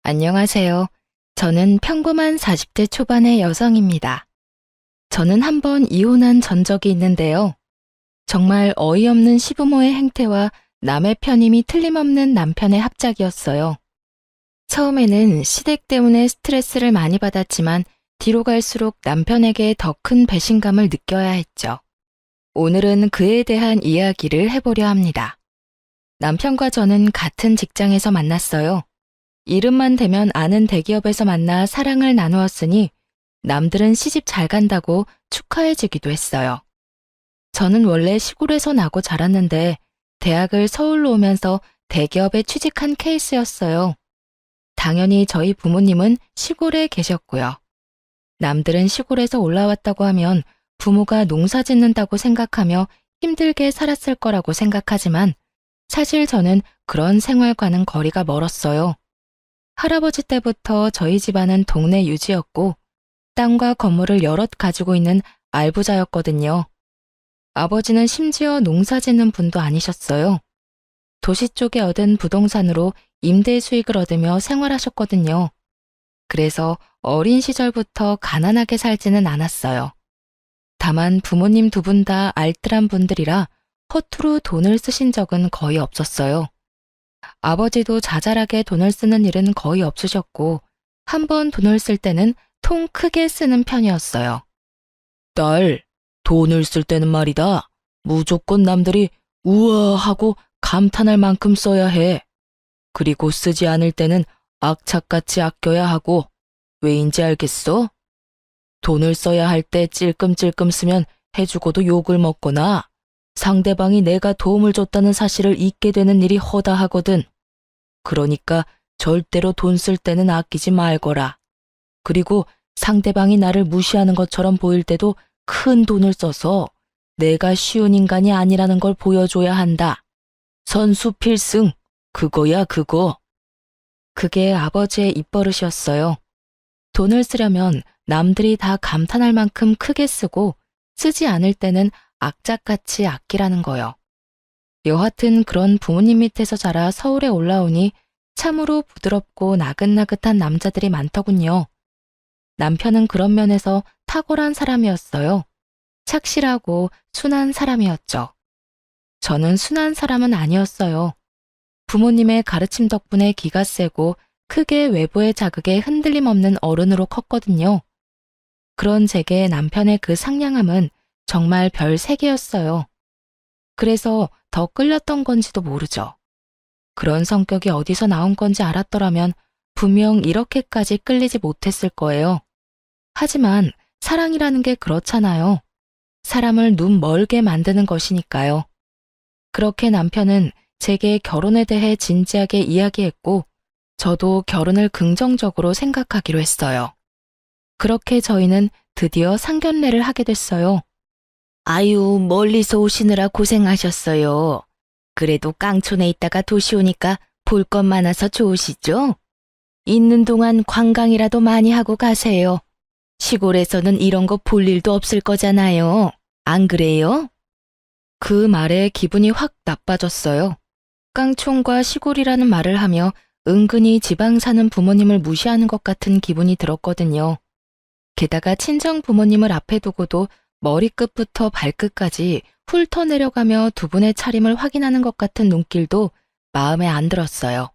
안녕하세요. 저는 평범한 40대 초반의 여성입니다. 저는 한번 이혼한 전적이 있는데요. 정말 어이없는 시부모의 행태와 남의 편임이 틀림없는 남편의 합작이었어요. 처음에는 시댁 때문에 스트레스를 많이 받았지만 뒤로 갈수록 남편에게 더 큰 배신감을 느껴야 했죠. 오늘은 그에 대한 이야기를 해보려 합니다. 남편과 저는 같은 직장에서 만났어요. 이름만 대면 아는 대기업에서 만나 사랑을 나누었으니 남들은 시집 잘 간다고 축하해주기도 했어요. 저는 원래 시골에서 나고 자랐는데 대학을 서울로 오면서 대기업에 취직한 케이스였어요. 당연히 저희 부모님은 시골에 계셨고요. 남들은 시골에서 올라왔다고 하면 부모가 농사 짓는다고 생각하며 힘들게 살았을 거라고 생각하지만 사실 저는 그런 생활과는 거리가 멀었어요. 할아버지 때부터 저희 집안은 동네 유지였고 땅과 건물을 여럿 가지고 있는 알부자였거든요. 아버지는 심지어 농사 짓는 분도 아니셨어요. 도시 쪽에 얻은 부동산으로 임대 수익을 얻으며 생활하셨거든요. 그래서 어린 시절부터 가난하게 살지는 않았어요. 다만 부모님 두 분 다 알뜰한 분들이라 허투루 돈을 쓰신 적은 거의 없었어요. 아버지도 자잘하게 돈을 쓰는 일은 거의 없으셨고 한 번 돈을 쓸 때는 통 크게 쓰는 편이었어요. 딸, 돈을 쓸 때는 말이다. 무조건 남들이 우와 하고 감탄할 만큼 써야 해. 그리고 쓰지 않을 때는 악착같이 아껴야 하고 왜인지 알겠어? 돈을 써야 할 때 찔끔찔끔 쓰면 해주고도 욕을 먹거나 상대방이 내가 도움을 줬다는 사실을 잊게 되는 일이 허다하거든. 그러니까 절대로 돈 쓸 때는 아끼지 말거라. 그리고 상대방이 나를 무시하는 것처럼 보일 때도 큰 돈을 써서 내가 쉬운 인간이 아니라는 걸 보여줘야 한다. 선수 필승, 그거야 그거. 그게 아버지의 입버릇이었어요. 돈을 쓰려면 남들이 다 감탄할 만큼 크게 쓰고 쓰지 않을 때는 악착같이 아끼라는 거요. 여하튼 그런 부모님 밑에서 자라 서울에 올라오니 참으로 부드럽고 나긋나긋한 남자들이 많더군요. 남편은 그런 면에서 탁월한 사람이었어요. 착실하고 순한 사람이었죠. 저는 순한 사람은 아니었어요. 부모님의 가르침 덕분에 기가 세고 크게 외부의 자극에 흔들림 없는 어른으로 컸거든요. 그런 제게 남편의 그 상냥함은 정말 별 3개였어요. 그래서 더 끌렸던 건지도 모르죠. 그런 성격이 어디서 나온 건지 알았더라면 분명 이렇게까지 끌리지 못했을 거예요. 하지만 사랑이라는 게 그렇잖아요. 사람을 눈 멀게 만드는 것이니까요. 그렇게 남편은 제게 결혼에 대해 진지하게 이야기했고 저도 결혼을 긍정적으로 생각하기로 했어요. 그렇게 저희는 드디어 상견례를 하게 됐어요. 아유, 멀리서 오시느라 고생하셨어요. 그래도 깡촌에 있다가 도시 오니까 볼 것 많아서 좋으시죠? 있는 동안 관광이라도 많이 하고 가세요. 시골에서는 이런 거 볼 일도 없을 거잖아요. 안 그래요? 그 말에 기분이 확 나빠졌어요. 깡촌과 시골이라는 말을 하며 은근히 지방 사는 부모님을 무시하는 것 같은 기분이 들었거든요. 게다가 친정 부모님을 앞에 두고도 머리끝부터 발끝까지 훑어 내려가며 두 분의 차림을 확인하는 것 같은 눈길도 마음에 안 들었어요.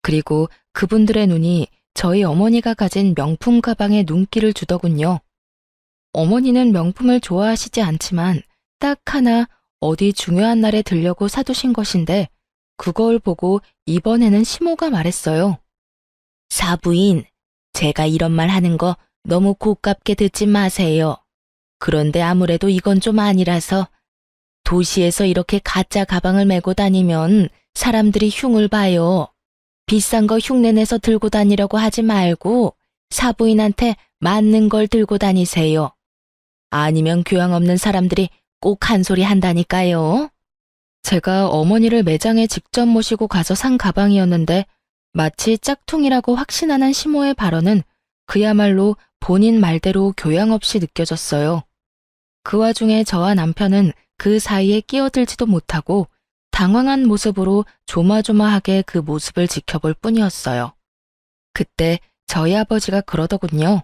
그리고 그분들의 눈이 저희 어머니가 가진 명품 가방에 눈길을 주더군요. 어머니는 명품을 좋아하시지 않지만 딱 하나 어디 중요한 날에 들려고 사두신 것인데 그걸 보고 이번에는 시모가 말했어요. 사부인, 제가 이런 말 하는 거 너무 고깝게 듣지 마세요. 그런데 아무래도 이건 좀 아니라서 도시에서 이렇게 가짜 가방을 메고 다니면 사람들이 흉을 봐요. 비싼 거 흉내내서 들고 다니려고 하지 말고 사부인한테 맞는 걸 들고 다니세요. 아니면 교양 없는 사람들이 꼭 한 소리 한다니까요. 제가 어머니를 매장에 직접 모시고 가서 산 가방이었는데 마치 짝퉁이라고 확신하는 시모의 발언은 그야말로 본인 말대로 교양 없이 느껴졌어요. 그 와중에 저와 남편은 그 사이에 끼어들지도 못하고 당황한 모습으로 조마조마하게 그 모습을 지켜볼 뿐이었어요. 그때 저희 아버지가 그러더군요.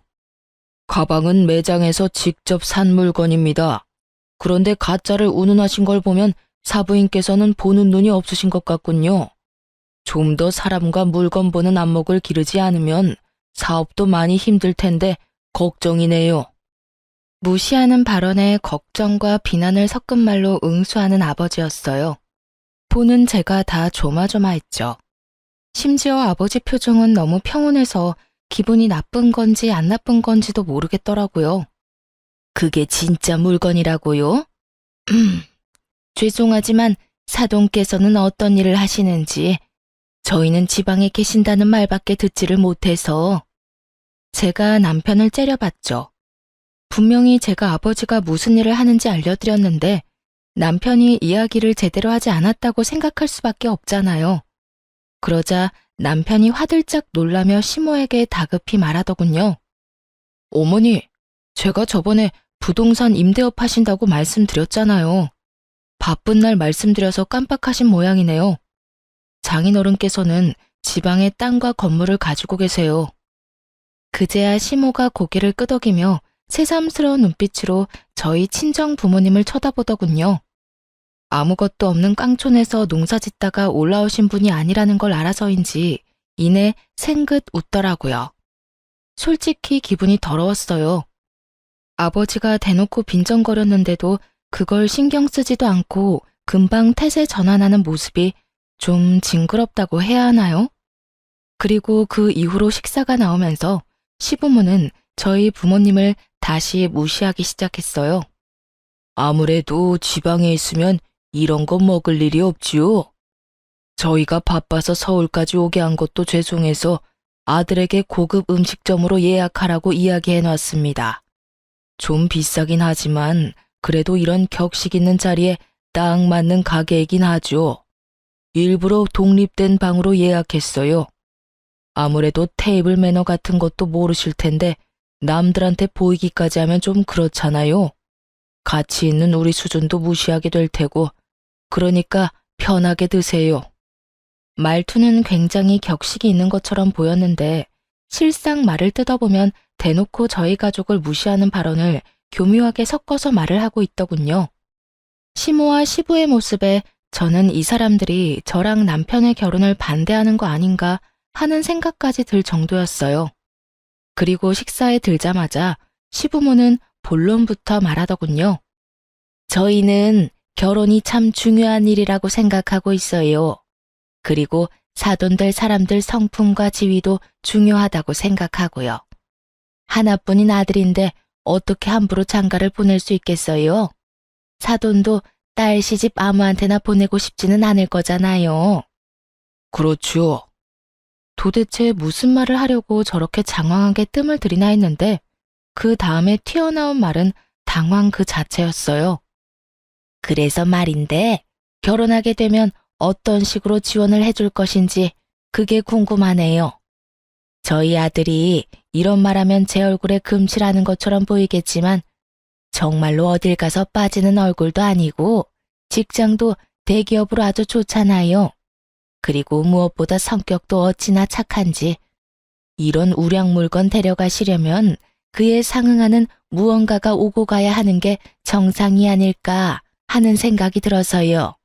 가방은 매장에서 직접 산 물건입니다. 그런데 가짜를 운운하신 걸 보면 사부인께서는 보는 눈이 없으신 것 같군요. 좀 더 사람과 물건 보는 안목을 기르지 않으면 사업도 많이 힘들 텐데 걱정이네요. 무시하는 발언에 걱정과 비난을 섞은 말로 응수하는 아버지였어요. 보는 제가 다 조마조마했죠. 심지어 아버지 표정은 너무 평온해서 기분이 나쁜 건지 안 나쁜 건지도 모르겠더라고요. 그게 진짜 물건이라고요? 죄송하지만 사돈께서는 어떤 일을 하시는지 저희는 지방에 계신다는 말밖에 듣지를 못해서. 제가 남편을 째려봤죠. 분명히 제가 아버지가 무슨 일을 하는지 알려드렸는데 남편이 이야기를 제대로 하지 않았다고 생각할 수밖에 없잖아요. 그러자 남편이 화들짝 놀라며 시모에게 다급히 말하더군요. 어머니, 제가 저번에 부동산 임대업 하신다고 말씀드렸잖아요. 바쁜 날 말씀드려서 깜빡하신 모양이네요. 장인어른께서는 지방에 땅과 건물을 가지고 계세요. 그제야 시모가 고개를 끄덕이며 새삼스러운 눈빛으로 저희 친정 부모님을 쳐다보더군요. 아무것도 없는 깡촌에서 농사짓다가 올라오신 분이 아니라는 걸 알아서인지 이내 생긋 웃더라고요. 솔직히 기분이 더러웠어요. 아버지가 대놓고 빈정거렸는데도 그걸 신경 쓰지도 않고 금방 태세 전환하는 모습이 좀 징그럽다고 해야 하나요? 그리고 그 이후로 식사가 나오면서 시부모는 저희 부모님을 다시 무시하기 시작했어요. 아무래도 지방에 있으면 이런 거 먹을 일이 없지요. 저희가 바빠서 서울까지 오게 한 것도 죄송해서 아들에게 고급 음식점으로 예약하라고 이야기해 놨습니다. 좀 비싸긴 하지만 그래도 이런 격식 있는 자리에 딱 맞는 가게이긴 하죠. 일부러 독립된 방으로 예약했어요. 아무래도 테이블 매너 같은 것도 모르실 텐데 남들한테 보이기까지 하면 좀 그렇잖아요. 가치 있는 우리 수준도 무시하게 될 테고, 그러니까 편하게 드세요. 말투는 굉장히 격식이 있는 것처럼 보였는데 실상 말을 뜯어보면 대놓고 저희 가족을 무시하는 발언을 교묘하게 섞어서 말을 하고 있더군요. 시모와 시부의 모습에 저는 이 사람들이 저랑 남편의 결혼을 반대하는 거 아닌가 하는 생각까지 들 정도였어요. 그리고 식사에 들자마자 시부모는 본론부터 말하더군요. 저희는 결혼이 참 중요한 일이라고 생각하고 있어요. 그리고 사돈들 사람들 성품과 지위도 중요하다고 생각하고요. 하나뿐인 아들인데 어떻게 함부로 장가를 보낼 수 있겠어요? 사돈도 딸 시집 아무한테나 보내고 싶지는 않을 거잖아요. 그렇죠. 도대체 무슨 말을 하려고 저렇게 장황하게 뜸을 들이나 했는데 그 다음에 튀어나온 말은 당황 그 자체였어요. 그래서 말인데 결혼하게 되면 어떤 식으로 지원을 해줄 것인지 그게 궁금하네요. 저희 아들이 이런 말하면 제 얼굴에 금칠하는 것처럼 보이겠지만 정말로 어딜 가서 빠지는 얼굴도 아니고 직장도 대기업으로 아주 좋잖아요. 그리고 무엇보다 성격도 어찌나 착한지 이런 우량 물건 데려가시려면 그에 상응하는 무언가가 오고 가야 하는 게 정상이 아닐까 하는 생각이 들어서요.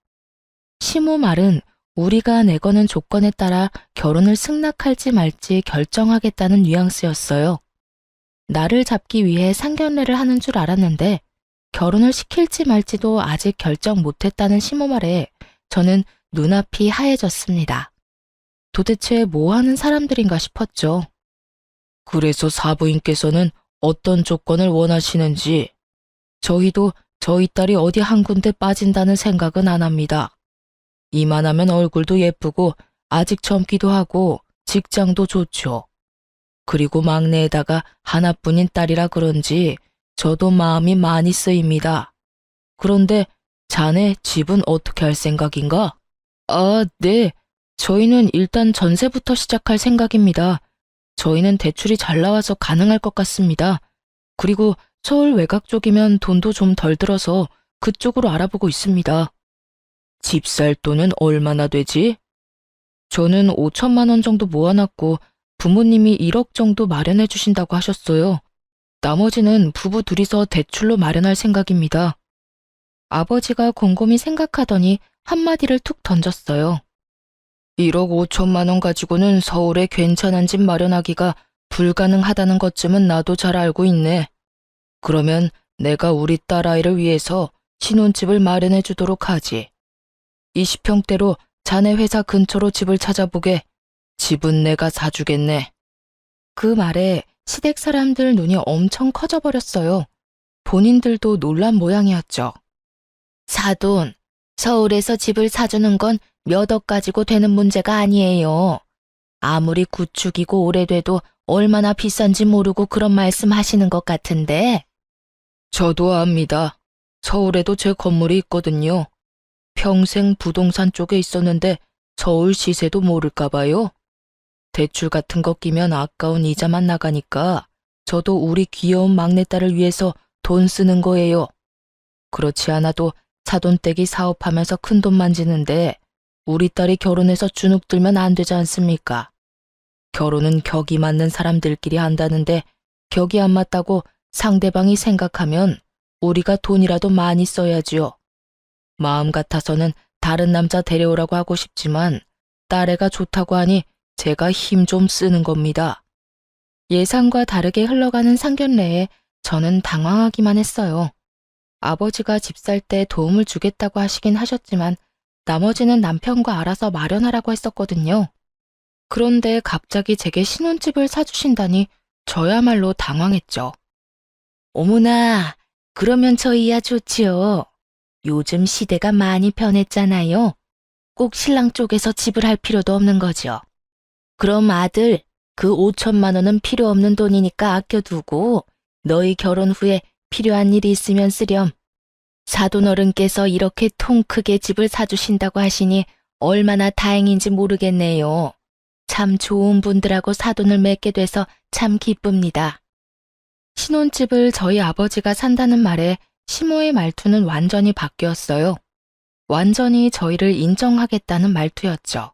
시모 말은 우리가 내거는 조건에 따라 결혼을 승낙할지 말지 결정하겠다는 뉘앙스였어요. 나를 잡기 위해 상견례를 하는 줄 알았는데 결혼을 시킬지 말지도 아직 결정 못했다는 시모 말에 저는 눈앞이 하얘졌습니다. 도대체 뭐 하는 사람들인가 싶었죠. 그래서 사부인께서는 어떤 조건을 원하시는지 저희도 저희 딸이 어디 한 군데 빠진다는 생각은 안 합니다. 이만하면 얼굴도 예쁘고 아직 젊기도 하고 직장도 좋죠. 그리고 막내에다가 하나뿐인 딸이라 그런지 저도 마음이 많이 쓰입니다. 그런데 자네 집은 어떻게 할 생각인가? 아, 네. 저희는 일단 전세부터 시작할 생각입니다. 저희는 대출이 잘 나와서 가능할 것 같습니다. 그리고 서울 외곽 쪽이면 돈도 좀 덜 들어서 그쪽으로 알아보고 있습니다. 집 살 돈은 얼마나 되지? 저는 5천만 원 정도 모아놨고 부모님이 1억 정도 마련해 주신다고 하셨어요. 나머지는 부부 둘이서 대출로 마련할 생각입니다. 아버지가 곰곰이 생각하더니 한마디를 툭 던졌어요. 1억 5천만 원 가지고는 서울에 괜찮은 집 마련하기가 불가능하다는 것쯤은 나도 잘 알고 있네. 그러면 내가 우리 딸아이를 위해서 신혼집을 마련해 주도록 하지. 20평대로 자네 회사 근처로 집을 찾아보게. 집은 내가 사주겠네. 그 말에 시댁 사람들 눈이 엄청 커져버렸어요. 본인들도 놀란 모양이었죠. 사돈, 서울에서 집을 사주는 건 몇 억 가지고 되는 문제가 아니에요. 아무리 구축이고 오래돼도 얼마나 비싼지 모르고 그런 말씀 하시는 것 같은데. 저도 압니다. 서울에도 제 건물이 있거든요. 평생 부동산 쪽에 있었는데 서울 시세도 모를까 봐요. 대출 같은 거 끼면 아까운 이자만 나가니까 저도 우리 귀여운 막내딸을 위해서 돈 쓰는 거예요. 그렇지 않아도 사돈댁이 사업하면서 큰돈 만지는데 우리 딸이 결혼해서 주눅 들면 안 되지 않습니까? 결혼은 격이 맞는 사람들끼리 한다는데 격이 안 맞다고 상대방이 생각하면 우리가 돈이라도 많이 써야지요. 마음 같아서는 다른 남자 데려오라고 하고 싶지만 딸애가 좋다고 하니 제가 힘 좀 쓰는 겁니다. 예상과 다르게 흘러가는 상견례에 저는 당황하기만 했어요. 아버지가 집 살 때 도움을 주겠다고 하시긴 하셨지만 나머지는 남편과 알아서 마련하라고 했었거든요. 그런데 갑자기 제게 신혼집을 사주신다니 저야말로 당황했죠. 어머나, 그러면 저희야 좋지요. 요즘 시대가 많이 변했잖아요. 꼭 신랑 쪽에서 집을 할 필요도 없는 거죠. 그럼 아들, 그 5천만 원은 필요 없는 돈이니까 아껴두고 너희 결혼 후에 필요한 일이 있으면 쓰렴. 사돈 어른께서 이렇게 통 크게 집을 사주신다고 하시니 얼마나 다행인지 모르겠네요. 참 좋은 분들하고 사돈을 맺게 돼서 참 기쁩니다. 신혼집을 저희 아버지가 산다는 말에 시모의 말투는 완전히 바뀌었어요. 완전히 저희를 인정하겠다는 말투였죠.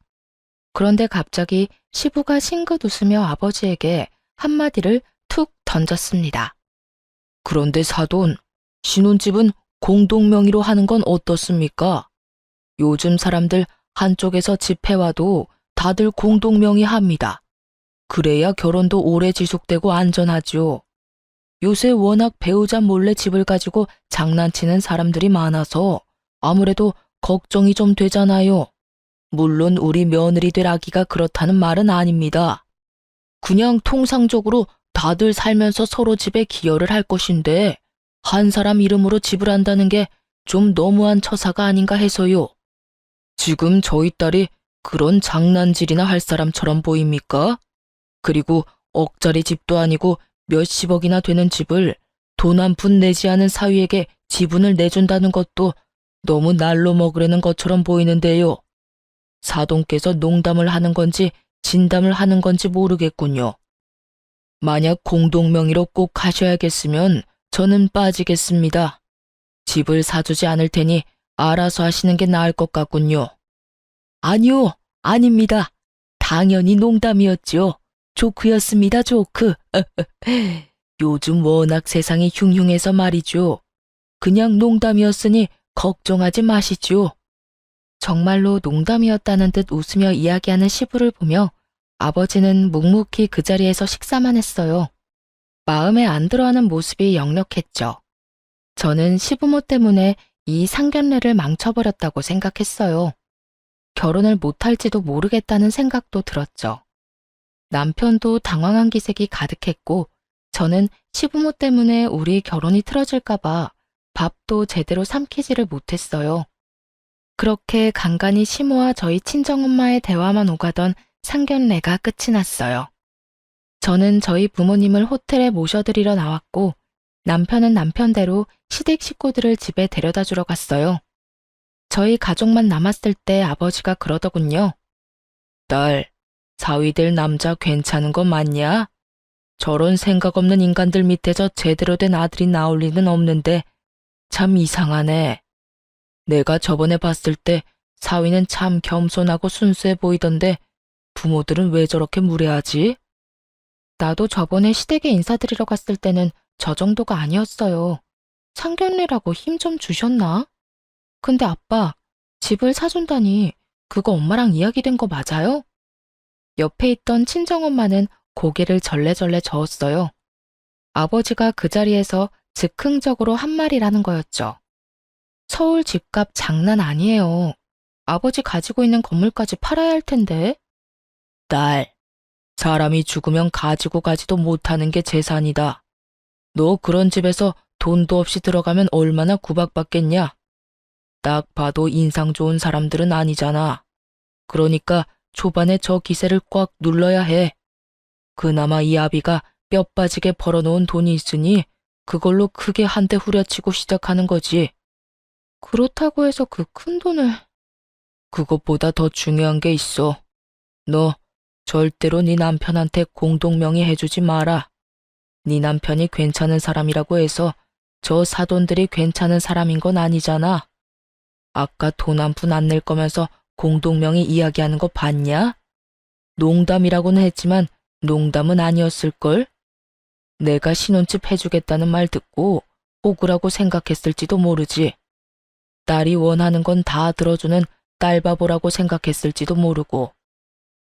그런데 갑자기 시부가 싱긋 웃으며 아버지에게 한마디를 툭 던졌습니다. 그런데 사돈, 신혼집은 공동명의로 하는 건 어떻습니까? 요즘 사람들 한쪽에서 집해와도 다들 공동명의 합니다. 그래야 결혼도 오래 지속되고 안전하죠. 요새 워낙 배우자 몰래 집을 가지고 장난치는 사람들이 많아서 아무래도 걱정이 좀 되잖아요. 물론 우리 며느리 될 아기가 그렇다는 말은 아닙니다. 그냥 통상적으로 다들 살면서 서로 집에 기여를 할 것인데 한 사람 이름으로 집을 한다는 게 좀 너무한 처사가 아닌가 해서요. 지금 저희 딸이 그런 장난질이나 할 사람처럼 보입니까? 그리고 억짜리 집도 아니고 몇십억이나 되는 집을 돈 한 푼 내지 않은 사위에게 지분을 내준다는 것도 너무 날로 먹으려는 것처럼 보이는데요. 사돈께서 농담을 하는 건지 진담을 하는 건지 모르겠군요. 만약 공동명의로 꼭 하셔야겠으면 저는 빠지겠습니다. 집을 사주지 않을 테니 알아서 하시는 게 나을 것 같군요. 아니요, 아닙니다. 당연히 농담이었죠. 조크였습니다, 조크. 요즘 워낙 세상이 흉흉해서 말이죠. 그냥 농담이었으니 걱정하지 마시죠. 정말로 농담이었다는 듯 웃으며 이야기하는 시부를 보며 아버지는 묵묵히 그 자리에서 식사만 했어요. 마음에 안 들어하는 모습이 역력했죠. 저는 시부모 때문에 이 상견례를 망쳐버렸다고 생각했어요. 결혼을 못할지도 모르겠다는 생각도 들었죠. 남편도 당황한 기색이 가득했고 저는 시부모 때문에 우리 결혼이 틀어질까봐 밥도 제대로 삼키지를 못했어요. 그렇게 간간히 시모와 저희 친정엄마의 대화만 오가던 상견례가 끝이 났어요. 저는 저희 부모님을 호텔에 모셔드리러 나왔고 남편은 남편대로 시댁 식구들을 집에 데려다 주러 갔어요. 저희 가족만 남았을 때 아버지가 그러더군요. 딸, 사위 될 남자 괜찮은 거 맞냐? 저런 생각 없는 인간들 밑에서 제대로 된 아들이 나올 리는 없는데 참 이상하네. 내가 저번에 봤을 때 사위는 참 겸손하고 순수해 보이던데 부모들은 왜 저렇게 무례하지? 나도 저번에 시댁에 인사드리러 갔을 때는 저 정도가 아니었어요. 상견례라고 힘 좀 주셨나? 근데 아빠, 집을 사준다니 그거 엄마랑 이야기된 거 맞아요? 옆에 있던 친정엄마는 고개를 절레절레 저었어요. 아버지가 그 자리에서 즉흥적으로 한 말이라는 거였죠. 서울 집값 장난 아니에요. 아버지 가지고 있는 건물까지 팔아야 할 텐데. 딸, 사람이 죽으면 가지고 가지도 못하는 게 재산이다. 너 그런 집에서 돈도 없이 들어가면 얼마나 구박받겠냐? 딱 봐도 인상 좋은 사람들은 아니잖아. 그러니까 초반에 저 기세를 꽉 눌러야 해. 그나마 이 아비가 뼈 빠지게 벌어놓은 돈이 있으니 그걸로 크게 한 대 후려치고 시작하는 거지. 그렇다고 해서 그 큰 돈을... 그것보다 더 중요한 게 있어. 너 절대로 네 남편한테 공동명의 해주지 마라. 네 남편이 괜찮은 사람이라고 해서 저 사돈들이 괜찮은 사람인 건 아니잖아. 아까 돈 한 푼 안 낼 거면서 공동명의 이야기하는 거 봤냐? 농담이라고는 했지만 농담은 아니었을걸? 내가 신혼집 해주겠다는 말 듣고 호구라고 생각했을지도 모르지. 딸이 원하는 건 다 들어주는 딸바보라고 생각했을지도 모르고.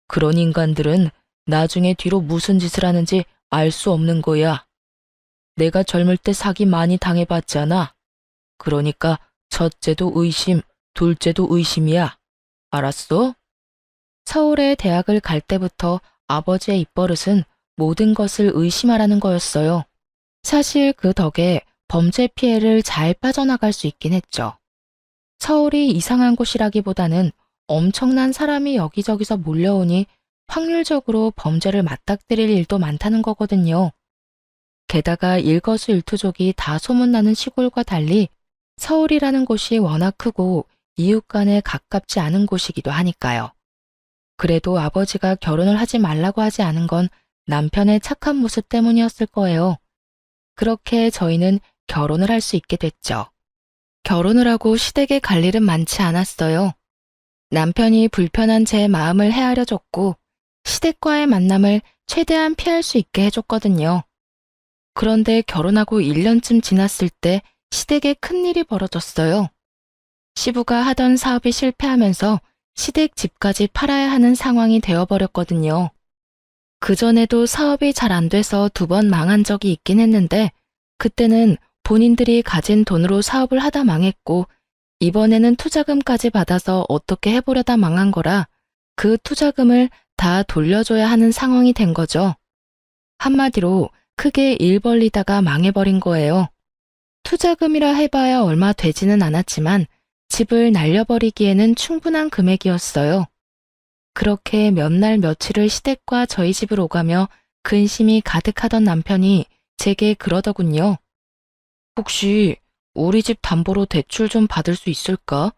그런 인간들은 나중에 뒤로 무슨 짓을 하는지 알 수 없는 거야. 내가 젊을 때 사기 많이 당해봤잖아. 그러니까 첫째도 의심, 둘째도 의심이야. 알았어? 서울에 대학을 갈 때부터 아버지의 입버릇은 모든 것을 의심하라는 거였어요. 사실 그 덕에 범죄 피해를 잘 빠져나갈 수 있긴 했죠. 서울이 이상한 곳이라기보다는 엄청난 사람이 여기저기서 몰려오니 확률적으로 범죄를 맞닥뜨릴 일도 많다는 거거든요. 게다가 일거수일투족이 다 소문나는 시골과 달리 서울이라는 곳이 워낙 크고 이웃 간에 가깝지 않은 곳이기도 하니까요. 그래도 아버지가 결혼을 하지 말라고 하지 않은 건 남편의 착한 모습 때문이었을 거예요. 그렇게 저희는 결혼을 할 수 있게 됐죠. 결혼을 하고 시댁에 갈 일은 많지 않았어요. 남편이 불편한 제 마음을 헤아려 줬고 시댁과의 만남을 최대한 피할 수 있게 해줬거든요. 그런데 결혼하고 1년쯤 지났을 때 시댁에 큰일이 벌어졌어요. 시부가 하던 사업이 실패하면서 시댁 집까지 팔아야 하는 상황이 되어버렸거든요. 그전에도 사업이 잘 안 돼서 2번 망한 적이 있긴 했는데 그때는 본인들이 가진 돈으로 사업을 하다 망했고 이번에는 투자금까지 받아서 어떻게 해보려다 망한 거라 그 투자금을 다 돌려줘야 하는 상황이 된 거죠. 한마디로 크게 일 벌리다가 망해버린 거예요. 투자금이라 해봐야 얼마 되지는 않았지만 집을 날려버리기에는 충분한 금액이었어요. 그렇게 몇 날 며칠을 시댁과 저희 집을 오가며 근심이 가득하던 남편이 제게 그러더군요. 혹시 우리 집 담보로 대출 좀 받을 수 있을까?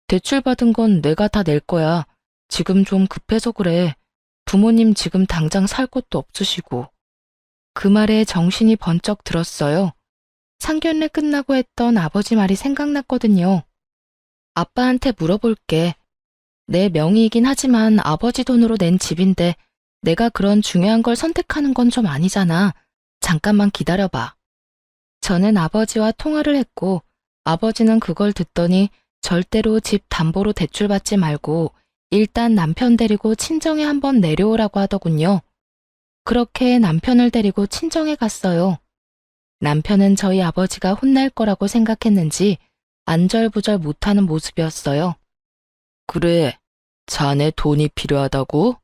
대출 받은 건 내가 다 낼 거야. 지금 좀 급해서 그래. 부모님 지금 당장 살 곳도 없으시고. 그 말에 정신이 번쩍 들었어요. 상견례 끝나고 했던 아버지 말이 생각났거든요. 아빠한테 물어볼게. 내 명의이긴 하지만 아버지 돈으로 낸 집인데 내가 그런 중요한 걸 선택하는 건 좀 아니잖아. 잠깐만 기다려봐. 저는 아버지와 통화를 했고 아버지는 그걸 듣더니 절대로 집 담보로 대출받지 말고 일단 남편 데리고 친정에 한번 내려오라고 하더군요. 그렇게 남편을 데리고 친정에 갔어요. 남편은 저희 아버지가 혼날 거라고 생각했는지 안절부절 못하는 모습이었어요. 그래, 자네 돈이 필요하다고?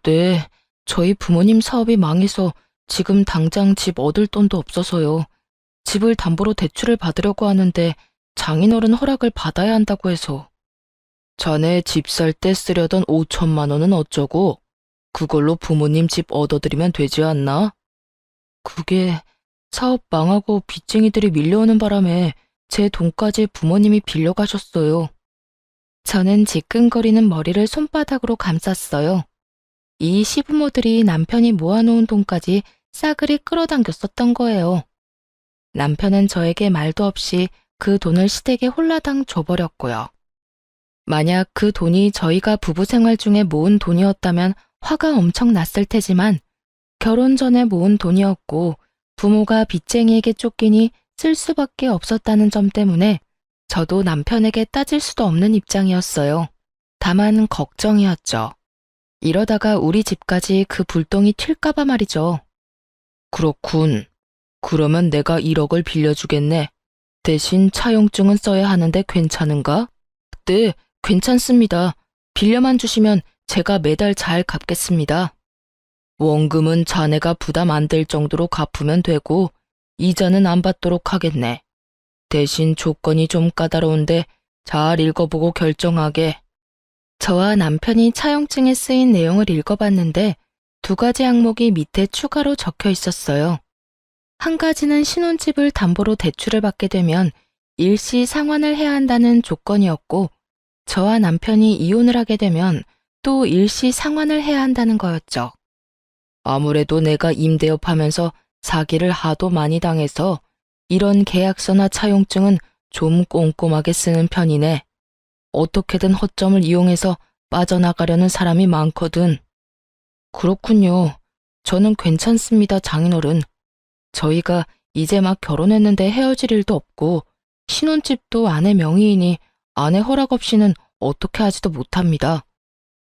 네, 저희 부모님 사업이 망해서 지금 당장 집 얻을 돈도 없어서요. 집을 담보로 대출을 받으려고 하는데 장인어른 허락을 받아야 한다고 해서. 자네 집 살 때 쓰려던 5천만 원은 어쩌고? 그걸로 부모님 집 얻어드리면 되지 않나? 그게 사업 망하고 빚쟁이들이 밀려오는 바람에 제 돈까지 부모님이 빌려가셨어요. 저는 지끈거리는 머리를 손바닥으로 감쌌어요. 이 시부모들이 남편이 모아놓은 돈까지 싸그리 끌어당겼었던 거예요. 남편은 저에게 말도 없이 그 돈을 시댁에 홀라당 줘버렸고요. 만약 그 돈이 저희가 부부 생활 중에 모은 돈이었다면 화가 엄청 났을 테지만 결혼 전에 모은 돈이었고 부모가 빚쟁이에게 쫓기니 쓸 수밖에 없었다는 점 때문에 저도 남편에게 따질 수도 없는 입장이었어요. 다만 걱정이었죠. 이러다가 우리 집까지 그 불똥이 튈까봐 말이죠. 그렇군. 그러면 내가 1억을 빌려주겠네. 대신 차용증은 써야 하는데 괜찮은가? 네, 괜찮습니다. 빌려만 주시면 제가 매달 잘 갚겠습니다. 원금은 자네가 부담 안 될 정도로 갚으면 되고 이자는 안 받도록 하겠네. 대신 조건이 좀 까다로운데 잘 읽어보고 결정하게. 저와 남편이 차용증에 쓰인 내용을 읽어봤는데 2가지 항목이 밑에 추가로 적혀 있었어요. 한 가지는 신혼집을 담보로 대출을 받게 되면 일시 상환을 해야 한다는 조건이었고 저와 남편이 이혼을 하게 되면 또 일시 상환을 해야 한다는 거였죠. 아무래도 내가 임대업 하면서 사기를 하도 많이 당해서 이런 계약서나 차용증은 좀 꼼꼼하게 쓰는 편이네. 어떻게든 허점을 이용해서 빠져나가려는 사람이 많거든. 그렇군요. 저는 괜찮습니다, 장인어른. 저희가 이제 막 결혼했는데 헤어질 일도 없고 신혼집도 아내 명의이니 아내 허락 없이는 어떻게 하지도 못합니다.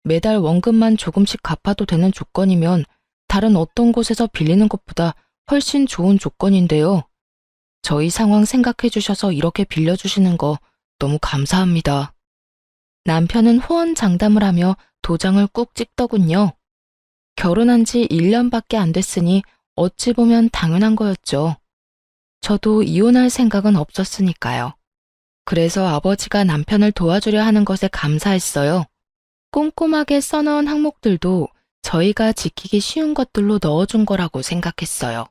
매달 원금만 조금씩 갚아도 되는 조건이면 다른 어떤 곳에서 빌리는 것보다 훨씬 좋은 조건인데요. 저희 상황 생각해 주셔서 이렇게 빌려주시는 거 너무 감사합니다. 남편은 호언장담을 하며 도장을 꾹 찍더군요. 결혼한 지 1년밖에 안 됐으니 어찌 보면 당연한 거였죠. 저도 이혼할 생각은 없었으니까요. 그래서 아버지가 남편을 도와주려 하는 것에 감사했어요. 꼼꼼하게 써넣은 항목들도 저희가 지키기 쉬운 것들로 넣어준 거라고 생각했어요.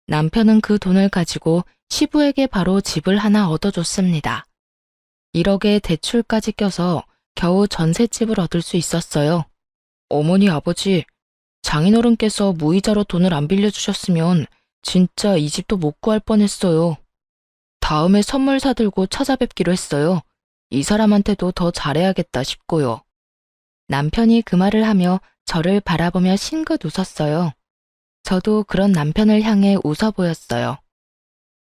남편은 그 돈을 가지고 시부에게 바로 집을 하나 얻어줬습니다. 1억에 대출까지 껴서 겨우 전셋집을 얻을 수 있었어요. 어머니, 아버지, 장인어른께서 무이자로 돈을 안 빌려주셨으면 진짜 이 집도 못 구할 뻔했어요. 다음에 선물 사들고 찾아뵙기로 했어요. 이 사람한테도 더 잘해야겠다 싶고요. 남편이 그 말을 하며 저를 바라보며 싱긋 웃었어요. 저도 그런 남편을 향해 웃어 보였어요.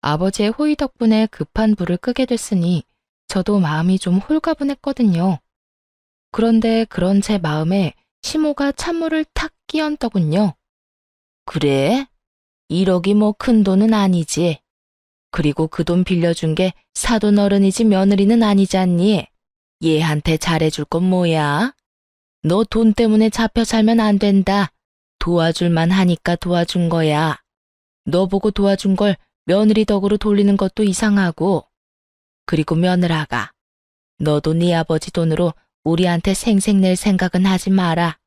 아버지의 호의 덕분에 급한 불을 끄게 됐으니 저도 마음이 좀 홀가분했거든요. 그런데 그런 제 마음에 시모가 찬물을 탁 끼얹더군요. 그래? 1억이 뭐 큰 돈은 아니지. 그리고 그 돈 빌려준 게 사돈 어른이지 며느리는 아니지 않니? 얘한테 잘해줄 건 뭐야? 너 돈 때문에 잡혀 살면 안 된다. 도와줄만 하니까 도와준 거야. 너 보고 도와준 걸 며느리 덕으로 돌리는 것도 이상하고. 그리고 며느라가, 너도 네 아버지 돈으로 우리한테 생색 낼 생각은 하지 마라.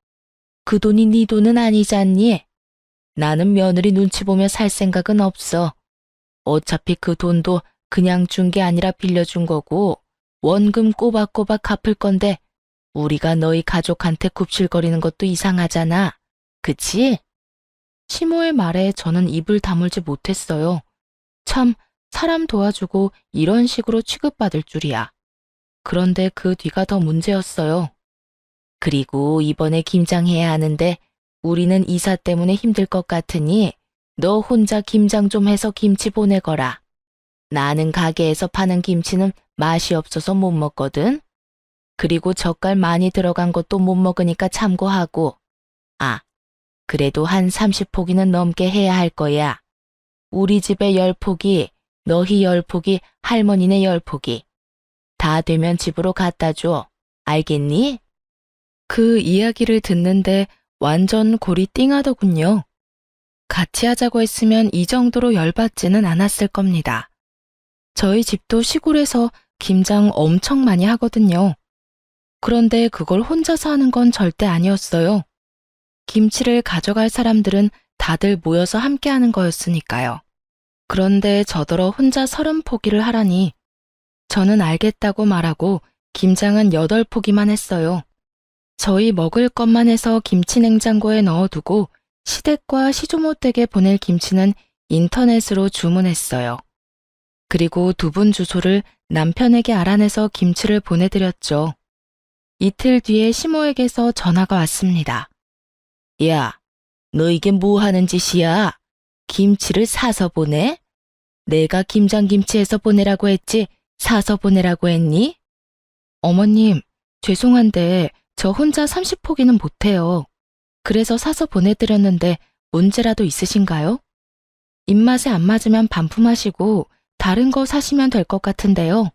그 돈이 네 돈은 아니잖니? 나는 며느리 눈치 보며 살 생각은 없어. 어차피 그 돈도 그냥 준 게 아니라 빌려준 거고 원금 꼬박꼬박 갚을 건데 우리가 너희 가족한테 굽실거리는 것도 이상하잖아. 그치? 시모의 말에 저는 입을 다물지 못했어요. 참, 사람 도와주고 이런 식으로 취급받을 줄이야. 그런데 그 뒤가 더 문제였어요. 그리고 이번에 김장해야 하는데 우리는 이사 때문에 힘들 것 같으니 너 혼자 김장 좀 해서 김치 보내거라. 나는 가게에서 파는 김치는 맛이 없어서 못 먹거든. 그리고 젓갈 많이 들어간 것도 못 먹으니까 참고하고. 아, 그래도 한 30포기는 넘게 해야 할 거야. 우리 집에 10포기, 너희 10포기, 할머니네 10포기. 다 되면 집으로 갖다 줘. 알겠니? 그 이야기를 듣는데 완전 골이 띵하더군요. 같이 하자고 했으면 이 정도로 열받지는 않았을 겁니다. 저희 집도 시골에서 김장 엄청 많이 하거든요. 그런데 그걸 혼자서 하는 건 절대 아니었어요. 김치를 가져갈 사람들은 다들 모여서 함께 하는 거였으니까요. 그런데 저더러 혼자 30포기를 하라니 저는 알겠다고 말하고 김장은 8포기만 했어요. 저희 먹을 것만 해서 김치 냉장고에 넣어두고 시댁과 시조모댁에 보낼 김치는 인터넷으로 주문했어요. 그리고 2분 주소를 남편에게 알아내서 김치를 보내드렸죠. 이틀 뒤에 시모에게서 전화가 왔습니다. 야, 너 이게 뭐 하는 짓이야? 김치를 사서 보내? 내가 김장김치해서 보내라고 했지 사서 보내라고 했니? 어머님, 죄송한데 저 혼자 30포기는 못해요. 그래서 사서 보내드렸는데 문제라도 있으신가요? 입맛에 안 맞으면 반품하시고 다른 거 사시면 될 것 같은데요.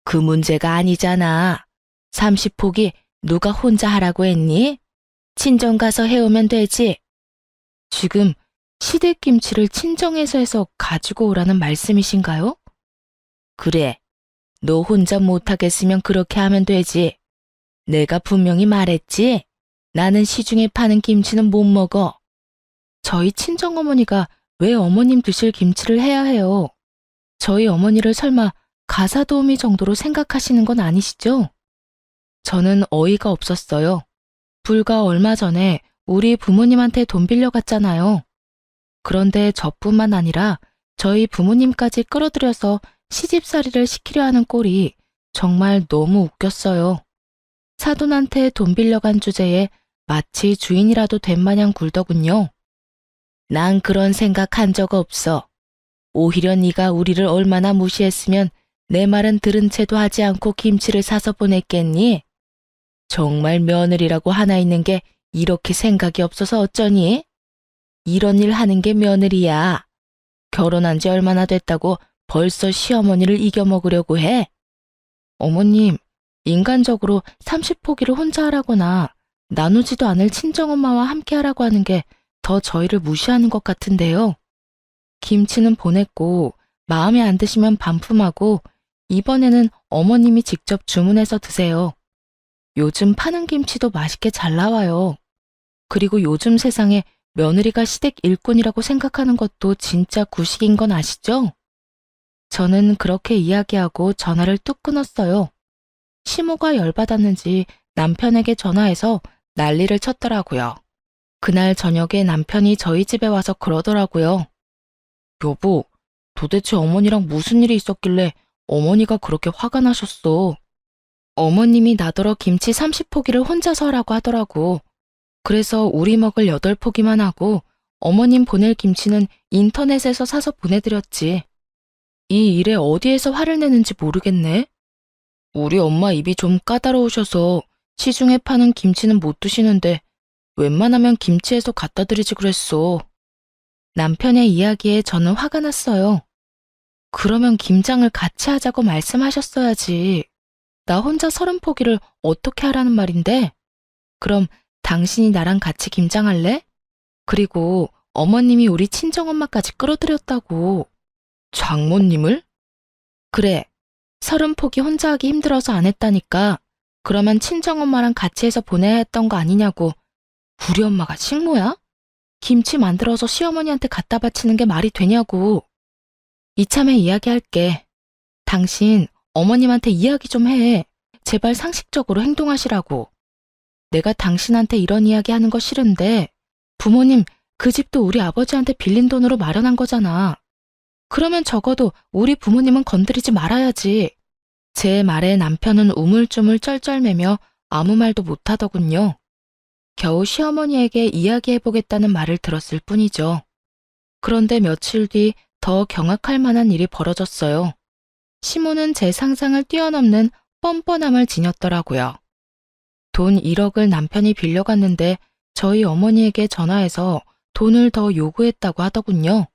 그 문제가 아니잖아. 30포기 누가 혼자 하라고 했니? 친정 가서 해오면 되지. 지금 시댁김치를 친정에서 해서 가지고 오라는 말씀이신가요? 그래. 너 혼자 못하겠으면 그렇게 하면 되지. 내가 분명히 말했지. 나는 시중에 파는 김치는 못 먹어. 저희 친정어머니가 왜 어머님 드실 김치를 해야 해요? 저희 어머니를 설마 가사도우미 정도로 생각하시는 건 아니시죠? 저는 어이가 없었어요. 불과 얼마 전에 우리 부모님한테 돈 빌려갔잖아요. 그런데 저뿐만 아니라 저희 부모님까지 끌어들여서 시집살이를 시키려 하는 꼴이 정말 너무 웃겼어요. 사돈한테 돈 빌려간 주제에 마치 주인이라도 된 마냥 굴더군요. 난 그런 생각 한 적 없어. 오히려 네가 우리를 얼마나 무시했으면 내 말은 들은 채도 하지 않고 김치를 사서 보냈겠니? 정말 며느리라고 하나 있는 게 이렇게 생각이 없어서 어쩌니? 이런 일 하는 게 며느리야. 결혼한 지 얼마나 됐다고 벌써 시어머니를 이겨먹으려고 해? 어머님, 인간적으로 30포기를 혼자 하라거나 나누지도 않을 친정엄마와 함께 하라고 하는 게 더 저희를 무시하는 것 같은데요. 김치는 보냈고 마음에 안 드시면 반품하고 이번에는 어머님이 직접 주문해서 드세요. 요즘 파는 김치도 맛있게 잘 나와요. 그리고 요즘 세상에 며느리가 시댁 일꾼이라고 생각하는 것도 진짜 구식인 건 아시죠? 저는 그렇게 이야기하고 전화를 뚝 끊었어요. 시모가 열받았는지 남편에게 전화해서 난리를 쳤더라고요. 그날 저녁에 남편이 저희 집에 와서 그러더라고요. 여보, 도대체 어머니랑 무슨 일이 있었길래 어머니가 그렇게 화가 나셨어? 어머님이 나더러 김치 30포기를 혼자서 하라고 하더라고. 그래서 우리 먹을 8포기만 하고 어머님 보낼 김치는 인터넷에서 사서 보내드렸지. 이 일에 어디에서 화를 내는지 모르겠네. 우리 엄마 입이 좀 까다로우셔서 시중에 파는 김치는 못 드시는데 웬만하면 김치에서 갖다 드리지 그랬어. 남편의 이야기에 저는 화가 났어요. 그러면 김장을 같이 하자고 말씀하셨어야지. 나 혼자 30포기를 어떻게 하라는 말인데? 그럼 당신이 나랑 같이 김장할래? 그리고 어머님이 우리 친정엄마까지 끌어들였다고. 장모님을? 그래. 30포기 혼자 하기 힘들어서 안 했다니까. 그러면 친정엄마랑 같이 해서 보내야 했던 거 아니냐고. 우리 엄마가 식모야? 김치 만들어서 시어머니한테 갖다 바치는 게 말이 되냐고. 이참에 이야기할게. 당신 어머님한테 이야기 좀 해. 제발 상식적으로 행동하시라고. 내가 당신한테 이런 이야기 하는 거 싫은데 부모님 그 집도 우리 아버지한테 빌린 돈으로 마련한 거잖아. 그러면 적어도 우리 부모님은 건드리지 말아야지. 제 말에 남편은 우물쭈물 쩔쩔매며 아무 말도 못하더군요. 겨우 시어머니에게 이야기해보겠다는 말을 들었을 뿐이죠. 그런데 며칠 뒤 더 경악할 만한 일이 벌어졌어요. 시모는 제 상상을 뛰어넘는 뻔뻔함을 지녔더라고요. 돈 1억을 남편이 빌려갔는데 저희 어머니에게 전화해서 돈을 더 요구했다고 하더군요.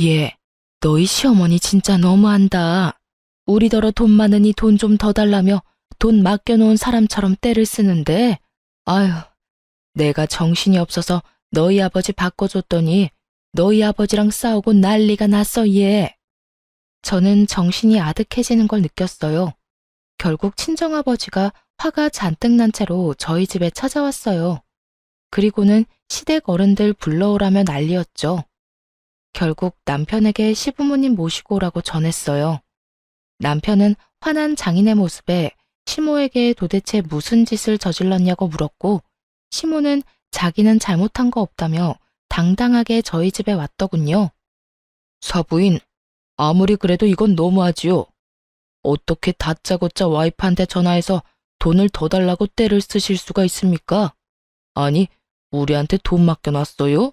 예, 너희 시어머니 진짜 너무한다. 우리더러 돈 많으니 돈 좀 더 달라며 돈 맡겨놓은 사람처럼 떼를 쓰는데 아휴, 내가 정신이 없어서 너희 아버지 바꿔줬더니 너희 아버지랑 싸우고 난리가 났어 얘. 저는 정신이 아득해지는 걸 느꼈어요. 결국 친정아버지가 화가 잔뜩 난 채로 저희 집에 찾아왔어요. 그리고는 시댁 어른들 불러오라며 난리였죠. 결국 남편에게 시부모님 모시고 오라고 전했어요. 남편은 화난 장인의 모습에 시모에게 도대체 무슨 짓을 저질렀냐고 물었고 시모는 자기는 잘못한 거 없다며 당당하게 저희 집에 왔더군요. 사부인, 아무리 그래도 이건 너무하지요. 어떻게 다짜고짜 와이프한테 전화해서 돈을 더 달라고 떼를 쓰실 수가 있습니까? 아니, 우리한테 돈 맡겨놨어요?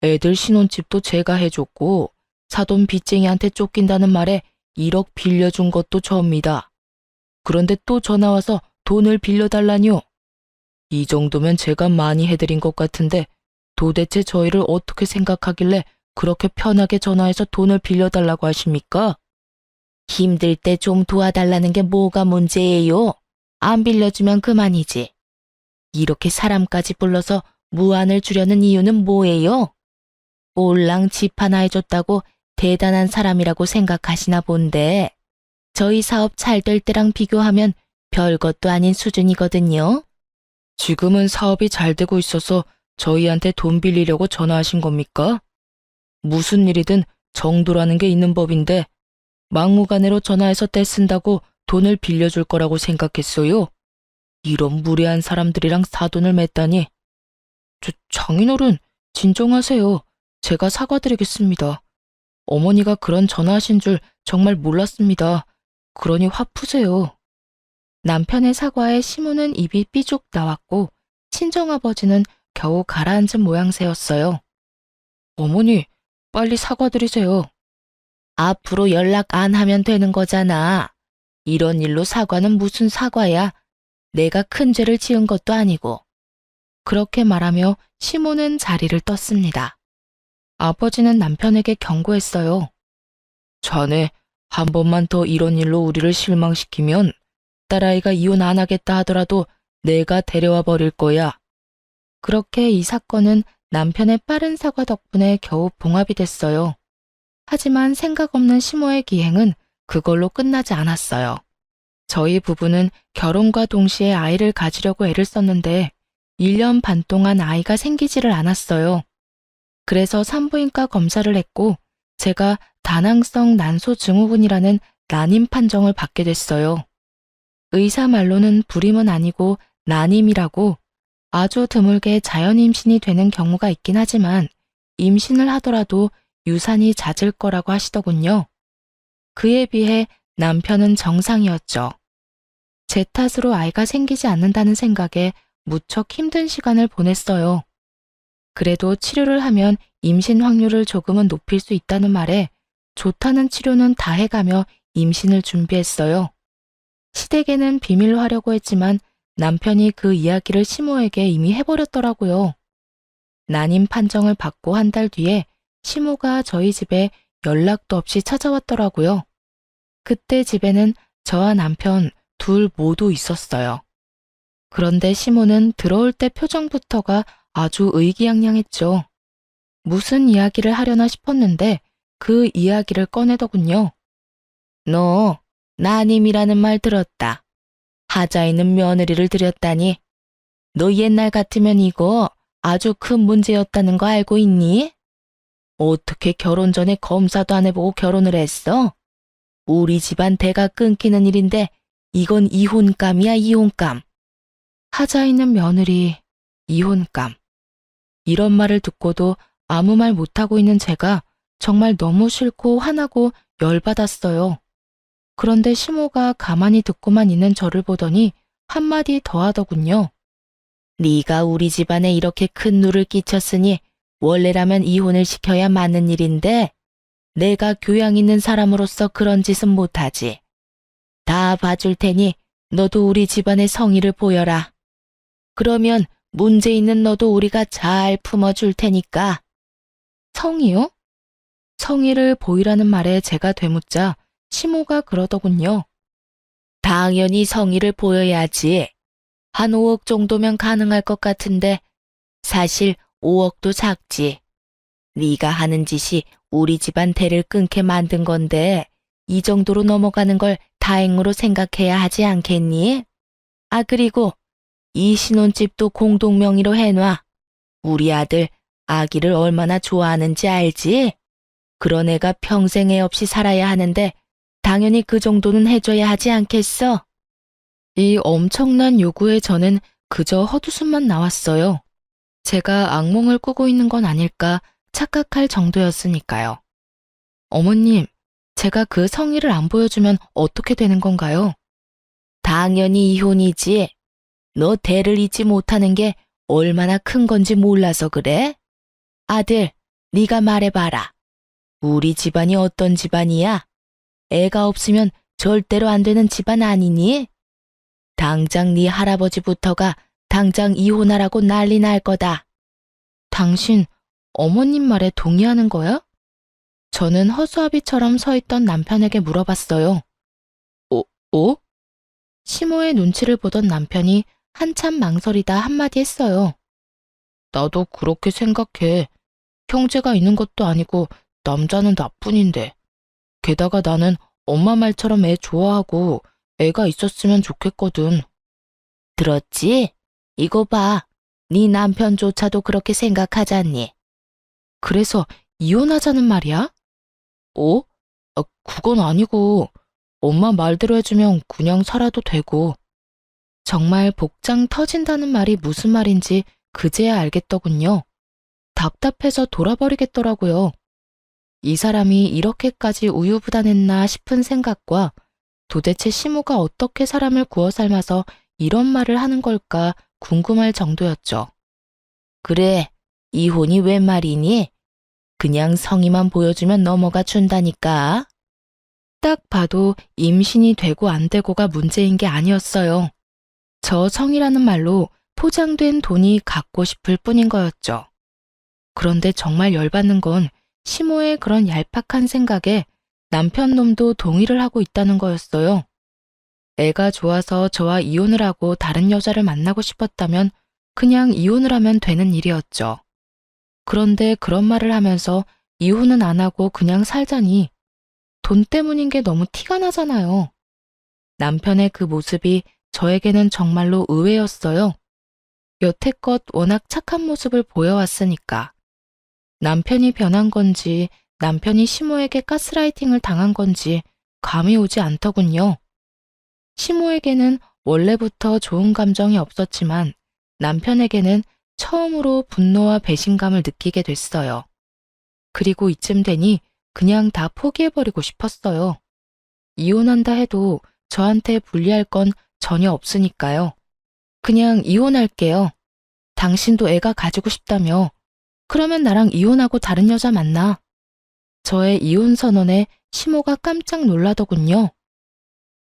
애들 신혼집도 제가 해줬고 사돈 빚쟁이한테 쫓긴다는 말에 1억 빌려준 것도 저입니다. 그런데 또 전화와서 돈을 빌려달라뇨. 이 정도면 제가 많이 해드린 것 같은데 도대체 저희를 어떻게 생각하길래 그렇게 편하게 전화해서 돈을 빌려달라고 하십니까? 힘들 때 좀 도와달라는 게 뭐가 문제예요? 안 빌려주면 그만이지. 이렇게 사람까지 불러서 무안을 주려는 이유는 뭐예요? 올랑 집 하나 해줬다고 대단한 사람이라고 생각하시나 본데 저희 사업 잘 될 때랑 비교하면 별것도 아닌 수준이거든요. 지금은 사업이 잘 되고 있어서 저희한테 돈 빌리려고 전화하신 겁니까? 무슨 일이든 정도라는 게 있는 법인데 막무가내로 전화해서 떼쓴다고 돈을 빌려줄 거라고 생각했어요. 이런 무례한 사람들이랑 사돈을 맺다니. 장인어른, 진정하세요. 제가 사과드리겠습니다. 어머니가 그런 전화하신 줄 정말 몰랐습니다. 그러니 화 푸세요. 남편의 사과에 시모는 입이 삐죽 나왔고 친정아버지는 겨우 가라앉은 모양새였어요. 어머니, 빨리 사과드리세요. 앞으로 연락 안 하면 되는 거잖아. 이런 일로 사과는 무슨 사과야. 내가 큰 죄를 지은 것도 아니고. 그렇게 말하며 시모는 자리를 떴습니다. 아버지는 남편에게 경고했어요. 자네, 한 번만 더 이런 일로 우리를 실망시키면 딸아이가 이혼 안 하겠다 하더라도 내가 데려와 버릴 거야. 그렇게 이 사건은 남편의 빠른 사과 덕분에 겨우 봉합이 됐어요. 하지만 생각 없는 시모의 기행은 그걸로 끝나지 않았어요. 저희 부부는 결혼과 동시에 아이를 가지려고 애를 썼는데 1년 반 동안 아이가 생기지를 않았어요. 그래서 산부인과 검사를 했고 제가 다낭성 난소 증후군이라는 난임 판정을 받게 됐어요. 의사 말로는 불임은 아니고 난임이라고 아주 드물게 자연 임신이 되는 경우가 있긴 하지만 임신을 하더라도 유산이 잦을 거라고 하시더군요. 그에 비해 남편은 정상이었죠. 제 탓으로 아이가 생기지 않는다는 생각에 무척 힘든 시간을 보냈어요. 그래도 치료를 하면 임신 확률을 조금은 높일 수 있다는 말에 좋다는 치료는 다 해가며 임신을 준비했어요. 시댁에는 비밀로 하려고 했지만 남편이 그 이야기를 시모에게 이미 해버렸더라고요. 난임 판정을 받고 한 달 뒤에 시모가 저희 집에 연락도 없이 찾아왔더라고요. 그때 집에는 저와 남편 둘 모두 있었어요. 그런데 시모는 들어올 때 표정부터가 아주 의기양양했죠. 무슨 이야기를 하려나 싶었는데 그 이야기를 꺼내더군요. 너 난임이라는 말 들었다. 하자 있는 며느리를 들였다니. 너 옛날 같으면 이거 아주 큰 문제였다는 거 알고 있니? 어떻게 결혼 전에 검사도 안 해보고 결혼을 했어? 우리 집안 대가 끊기는 일인데 이건 이혼감이야, 이혼감. 하자 있는 며느리, 이혼감. 이런 말을 듣고도 아무 말 못하고 있는 제가 정말 너무 싫고 화나고 열받았어요. 그런데 시모가 가만히 듣고만 있는 저를 보더니 한마디 더 하더군요. 네가 우리 집안에 이렇게 큰 누를 끼쳤으니 원래라면 이혼을 시켜야 맞는 일인데 내가 교양 있는 사람으로서 그런 짓은 못하지. 다 봐줄 테니 너도 우리 집안의 성의를 보여라. 그러면 문제 있는 너도 우리가 잘 품어줄 테니까. 성의요? 성의를 보이라는 말에 제가 되묻자 시모가 그러더군요. 당연히 성의를 보여야지. 한 5억 정도면 가능할 것 같은데 사실 5억도 작지. 네가 하는 짓이 우리 집안 대를 끊게 만든 건데 이 정도로 넘어가는 걸 다행으로 생각해야 하지 않겠니? 아, 그리고 이 신혼집도 공동명의로 해놔. 우리 아들 아기를 얼마나 좋아하는지 알지? 그런 애가 평생 애 없이 살아야 하는데 당연히 그 정도는 해줘야 하지 않겠어? 이 엄청난 요구에 저는 그저 헛웃음만 나왔어요. 제가 악몽을 꾸고 있는 건 아닐까 착각할 정도였으니까요. 어머님, 제가 그 성의를 안 보여주면 어떻게 되는 건가요? 당연히 이혼이지. 너 대를 잊지 못하는 게 얼마나 큰 건지 몰라서 그래? 아들, 네가 말해봐라. 우리 집안이 어떤 집안이야? 애가 없으면 절대로 안 되는 집안 아니니? 당장 네 할아버지부터가 당장 이혼하라고 난리 날 거다. 당신 어머님 말에 동의하는 거야? 저는 허수아비처럼 서 있던 남편에게 물어봤어요. 어? 시모의 눈치를 보던 남편이 한참 망설이다 한마디 했어요. 나도 그렇게 생각해. 형제가 있는 것도 아니고 남자는 나뿐인데. 게다가 나는 엄마 말처럼 애 좋아하고 애가 있었으면 좋겠거든. 들었지? 이거 봐. 네 남편조차도 그렇게 생각하잖니. 그래서 이혼하자는 말이야? 그건 아니고 엄마 말대로 해주면 그냥 살아도 되고. 정말 복장 터진다는 말이 무슨 말인지 그제야 알겠더군요. 답답해서 돌아버리겠더라고요. 이 사람이 이렇게까지 우유부단했나 싶은 생각과 도대체 시모가 어떻게 사람을 구워 삶아서 이런 말을 하는 걸까 궁금할 정도였죠. 그래, 이혼이 웬 말이니? 그냥 성의만 보여주면 넘어가 준다니까. 딱 봐도 임신이 되고 안 되고가 문제인 게 아니었어요. 저 성이라는 말로 포장된 돈이 갖고 싶을 뿐인 거였죠. 그런데 정말 열받는 건 시모의 그런 얄팍한 생각에 남편 놈도 동의를 하고 있다는 거였어요. 애가 좋아서 저와 이혼을 하고 다른 여자를 만나고 싶었다면 그냥 이혼을 하면 되는 일이었죠. 그런데 그런 말을 하면서 이혼은 안 하고 그냥 살자니 돈 때문인 게 너무 티가 나잖아요. 남편의 그 모습이 저에게는 정말로 의외였어요. 여태껏 워낙 착한 모습을 보여왔으니까. 남편이 변한 건지 남편이 시모에게 가스라이팅을 당한 건지 감이 오지 않더군요. 시모에게는 원래부터 좋은 감정이 없었지만 남편에게는 처음으로 분노와 배신감을 느끼게 됐어요. 그리고 이쯤 되니 그냥 다 포기해버리고 싶었어요. 이혼한다 해도 저한테 불리할 건 전혀 없으니까요. 그냥 이혼할게요. 당신도 애가 가지고 싶다며. 그러면 나랑 이혼하고 다른 여자 만나. 저의 이혼 선언에 시모가 깜짝 놀라더군요.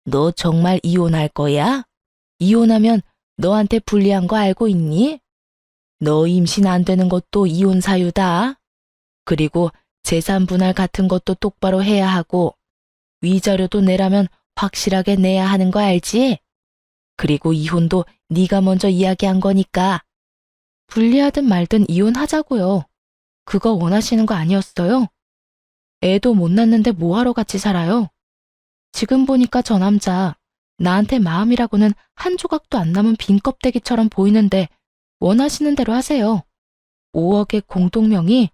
너 정말 이혼할 거야? 이혼하면 너한테 불리한 거 알고 있니? 너 임신 안 되는 것도 이혼 사유다. 그리고 재산 분할 같은 것도 똑바로 해야 하고 위자료도 내라면 확실하게 내야 하는 거 알지? 그리고 이혼도 네가 먼저 이야기한 거니까. 불리하든 말든 이혼하자고요. 그거 원하시는 거 아니었어요? 애도 못 낳는데 뭐하러 같이 살아요? 지금 보니까 저 남자 나한테 마음이라고는 한 조각도 안 남은 빈 껍데기처럼 보이는데 원하시는 대로 하세요. 5억의 공동명의?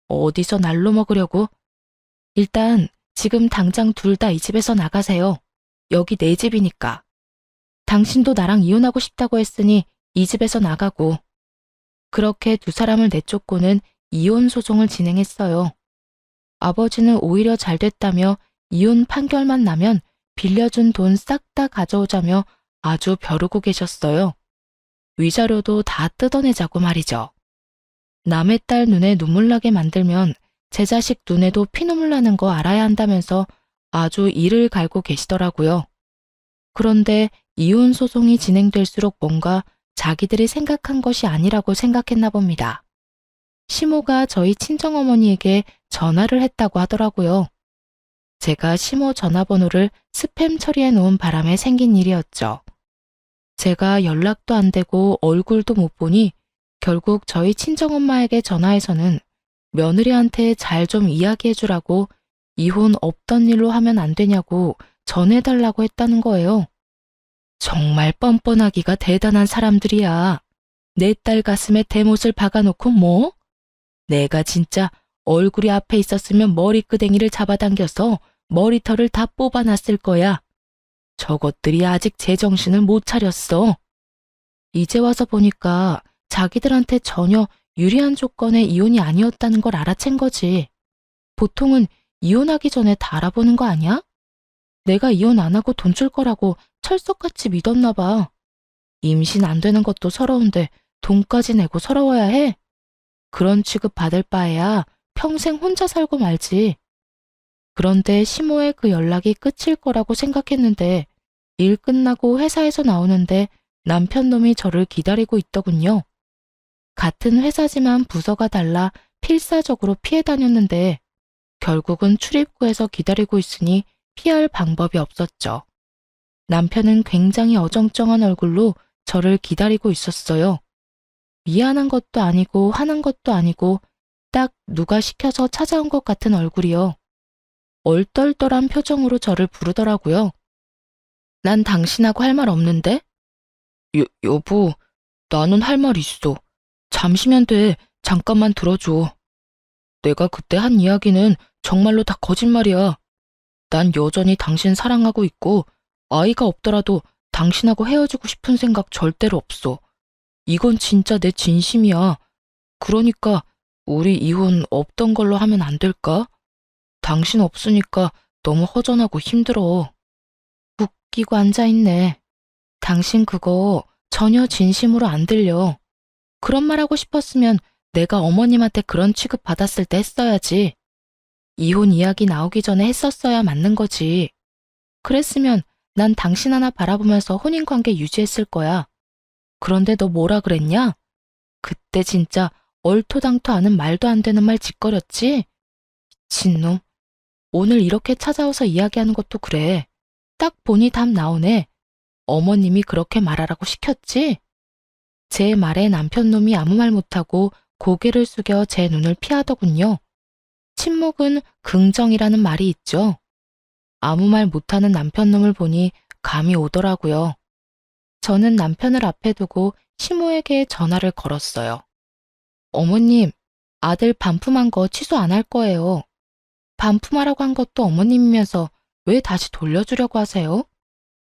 어디서 날로 먹으려고? 일단 지금 당장 둘 다 이 집에서 나가세요. 여기 내 집이니까. 당신도 나랑 이혼하고 싶다고 했으니 이 집에서 나가고. 그렇게 두 사람을 내쫓고는 이혼 소송을 진행했어요. 아버지는 오히려 잘 됐다며 이혼 판결만 나면 빌려준 돈 싹 다 가져오자며 아주 벼르고 계셨어요. 위자료도 다 뜯어내자고 말이죠. 남의 딸 눈에 눈물 나게 만들면 제 자식 눈에도 피눈물 나는 거 알아야 한다면서 아주 이를 갈고 계시더라고요. 그런데 이혼 소송이 진행될수록 뭔가 자기들이 생각한 것이 아니라고 생각했나 봅니다. 시모가 저희 친정어머니에게 전화를 했다고 하더라고요. 제가 시모 전화번호를 스팸 처리해 놓은 바람에 생긴 일이었죠. 제가 연락도 안 되고 얼굴도 못 보니 결국 저희 친정엄마에게 전화해서는 며느리한테 잘 좀 이야기해 주라고 이혼 없던 일로 하면 안 되냐고 전해달라고 했다는 거예요. 정말 뻔뻔하기가 대단한 사람들이야. 내 딸 가슴에 대못을 박아놓고 뭐? 내가 진짜 얼굴이 앞에 있었으면 머리끄댕이를 잡아당겨서 머리털을 다 뽑아놨을 거야. 저것들이 아직 제정신을 못 차렸어. 이제 와서 보니까 자기들한테 전혀 유리한 조건의 이혼이 아니었다는 걸 알아챈 거지. 보통은 이혼하기 전에 다 알아보는 거 아니야? 내가 이혼 안 하고 돈 줄 거라고 철석같이 믿었나 봐. 임신 안 되는 것도 서러운데 돈까지 내고 서러워야 해? 그런 취급 받을 바에야 평생 혼자 살고 말지. 그런데 시모의 그 연락이 끝일 거라고 생각했는데 일 끝나고 회사에서 나오는데 남편 놈이 저를 기다리고 있더군요. 같은 회사지만 부서가 달라 필사적으로 피해 다녔는데 결국은 출입구에서 기다리고 있으니 피할 방법이 없었죠. 남편은 굉장히 어정쩡한 얼굴로 저를 기다리고 있었어요. 미안한 것도 아니고 화난 것도 아니고 딱 누가 시켜서 찾아온 것 같은 얼굴이요. 얼떨떨한 표정으로 저를 부르더라고요. 난 당신하고 할 말 없는데? 여보, 나는 할 말 있어. 잠시면 돼. 잠깐만 들어줘. 내가 그때 한 이야기는 정말로 다 거짓말이야. 난 여전히 당신 사랑하고 있고 아이가 없더라도 당신하고 헤어지고 싶은 생각 절대로 없어. 이건 진짜 내 진심이야. 그러니까 우리 이혼 없던 걸로 하면 안 될까? 당신 없으니까 너무 허전하고 힘들어. 웃기고 앉아있네. 당신 그거 전혀 진심으로 안 들려. 그런 말 하고 싶었으면 내가 어머님한테 그런 취급 받았을 때 했어야지. 이혼 이야기 나오기 전에 했었어야 맞는 거지. 그랬으면 난 당신 하나 바라보면서 혼인관계 유지했을 거야. 그런데 너 뭐라 그랬냐? 그때 진짜 얼토당토 않은 말도 안 되는 말 짓거렸지? 미친놈. 오늘 이렇게 찾아와서 이야기하는 것도 그래. 딱 보니 답 나오네. 어머님이 그렇게 말하라고 시켰지? 제 말에 남편놈이 아무 말 못하고 고개를 숙여 제 눈을 피하더군요. 침묵은 긍정이라는 말이 있죠. 아무 말 못하는 남편놈을 보니 감이 오더라고요. 저는 남편을 앞에 두고 시모에게 전화를 걸었어요. 어머님, 아들 반품한 거 취소 안 할 거예요. 반품하라고 한 것도 어머님이면서 왜 다시 돌려주려고 하세요?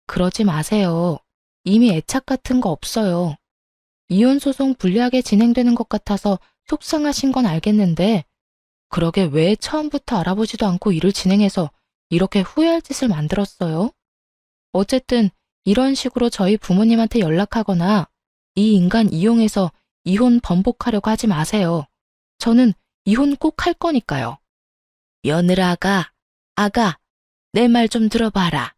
그러지 마세요. 이미 애착 같은 거 없어요. 이혼 소송 불리하게 진행되는 것 같아서 속상하신 건 알겠는데 그러게 왜 처음부터 알아보지도 않고 일을 진행해서 이렇게 후회할 짓을 만들었어요? 어쨌든 이런 식으로 저희 부모님한테 연락하거나 이 인간 이용해서 이혼 번복하려고 하지 마세요. 저는 이혼 꼭 할 거니까요. 며느라가, 아가, 내 말 좀 들어봐라.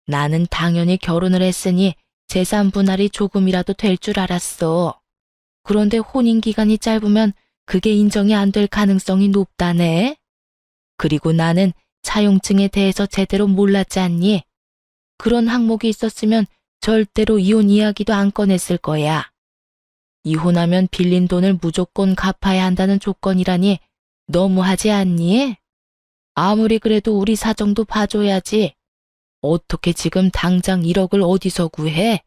나는 당연히 결혼을 했으니 재산 분할이 조금이라도 될 줄 알았어. 그런데 혼인 기간이 짧으면 그게 인정이 안 될 가능성이 높다네. 그리고 나는 차용증에 대해서 제대로 몰랐지 않니? 그런 항목이 있었으면 절대로 이혼 이야기도 안 꺼냈을 거야. 이혼하면 빌린 돈을 무조건 갚아야 한다는 조건이라니 너무하지 않니? 아무리 그래도 우리 사정도 봐줘야지. 어떻게 지금 당장 1억을 어디서 구해?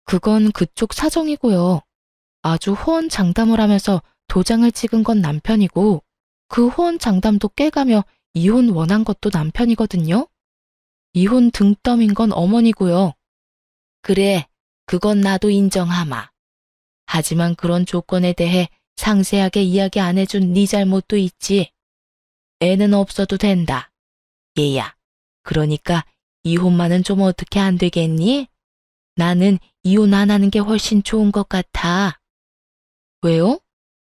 그건 그쪽 사정이고요. 아주 호언장담을 하면서 도장을 찍은 건 남편이고 그 호언장담도 깨가며 이혼 원한 것도 남편이거든요. 이혼 등 떠민 건 어머니고요. 그래, 그건 나도 인정하마. 하지만 그런 조건에 대해 상세하게 이야기 안 해준 네 잘못도 있지. 애는 없어도 된다. 얘야, 그러니까 이혼만은 좀 어떻게 안 되겠니? 나는 이혼 안 하는 게 훨씬 좋은 것 같아. 왜요?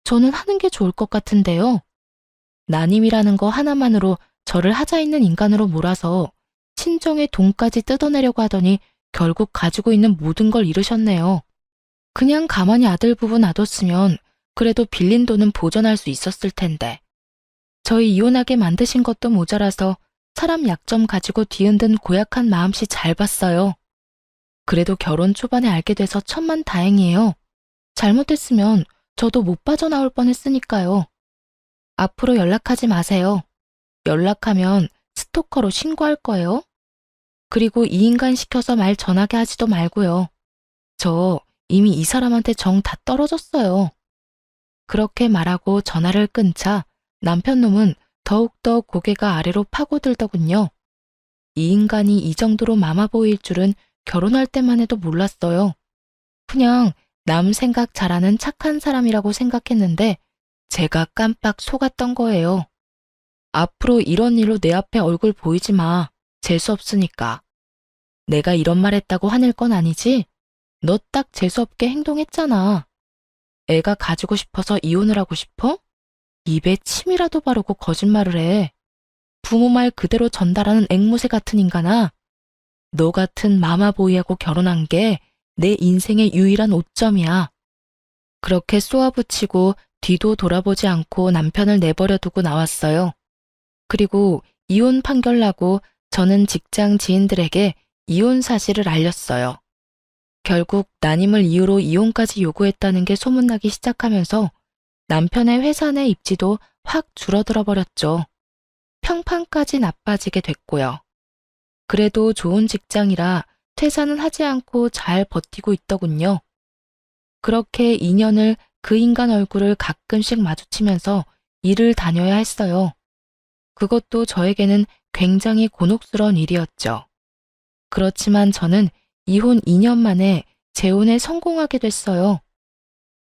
저는 하는 게 좋을 것 같은데요. 난임이라는 거 하나만으로 저를 하자 있는 인간으로 몰아서 친정의 돈까지 뜯어내려고 하더니 결국 가지고 있는 모든 걸 잃으셨네요. 그냥 가만히 아들 부부 놔뒀으면 그래도 빌린 돈은 보전할 수 있었을 텐데. 저희 이혼하게 만드신 것도 모자라서 사람 약점 가지고 뒤흔든 고약한 마음씨 잘 봤어요. 그래도 결혼 초반에 알게 돼서 천만다행이에요. 잘못했으면 저도 못 빠져나올 뻔했으니까요. 앞으로 연락하지 마세요. 연락하면 스토커로 신고할 거예요. 그리고 이 인간 시켜서 말 전하게 하지도 말고요. 저 이미 이 사람한테 정 다 떨어졌어요. 그렇게 말하고 전화를 끊자 남편 놈은 더욱더 고개가 아래로 파고들더군요. 이 인간이 이 정도로 마마 보일 줄은 결혼할 때만 해도 몰랐어요. 그냥 남 생각 잘하는 착한 사람이라고 생각했는데 제가 깜빡 속았던 거예요. 앞으로 이런 일로 내 앞에 얼굴 보이지 마. 재수 없으니까. 내가 이런 말 했다고 화낼 건 아니지? 너 딱 재수없게 행동했잖아. 애가 가지고 싶어서 이혼을 하고 싶어? 입에 침이라도 바르고 거짓말을 해. 부모 말 그대로 전달하는 앵무새 같은 인간아. 너 같은 마마보이하고 결혼한 게 내 인생의 유일한 오점이야. 그렇게 쏘아붙이고 뒤도 돌아보지 않고 남편을 내버려 두고 나왔어요. 그리고 이혼 판결 나고 저는 직장 지인들에게 이혼 사실을 알렸어요. 결국 난임을 이유로 이혼까지 요구했다는 게 소문나기 시작하면서 남편의 회사 내 입지도 확 줄어들어 버렸죠. 평판까지 나빠지게 됐고요. 그래도 좋은 직장이라 퇴사는 하지 않고 잘 버티고 있더군요. 그렇게 2년을 그 인간 얼굴을 가끔씩 마주치면서 일을 다녀야 했어요. 그것도 저에게는 굉장히 곤혹스러운 일이었죠. 그렇지만 저는 이혼 2년 만에 재혼에 성공하게 됐어요.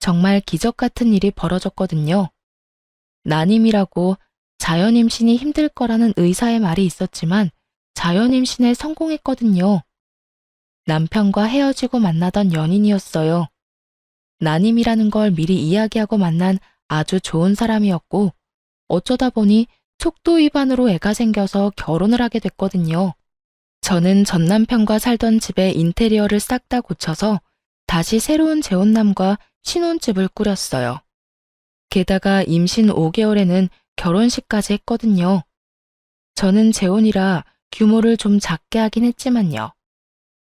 정말 기적 같은 일이 벌어졌거든요. 난임이라고 자연임신이 힘들 거라는 의사의 말이 있었지만 자연임신에 성공했거든요. 남편과 헤어지고 만나던 연인이었어요. 난임이라는 걸 미리 이야기하고 만난 아주 좋은 사람이었고 어쩌다 보니 속도 위반으로 애가 생겨서 결혼을 하게 됐거든요. 저는 전 남편과 살던 집의 인테리어를 싹 다 고쳐서 다시 새로운 재혼남과 신혼집을 꾸렸어요. 게다가 임신 5개월에는 결혼식까지 했거든요. 저는 재혼이라 규모를 좀 작게 하긴 했지만요.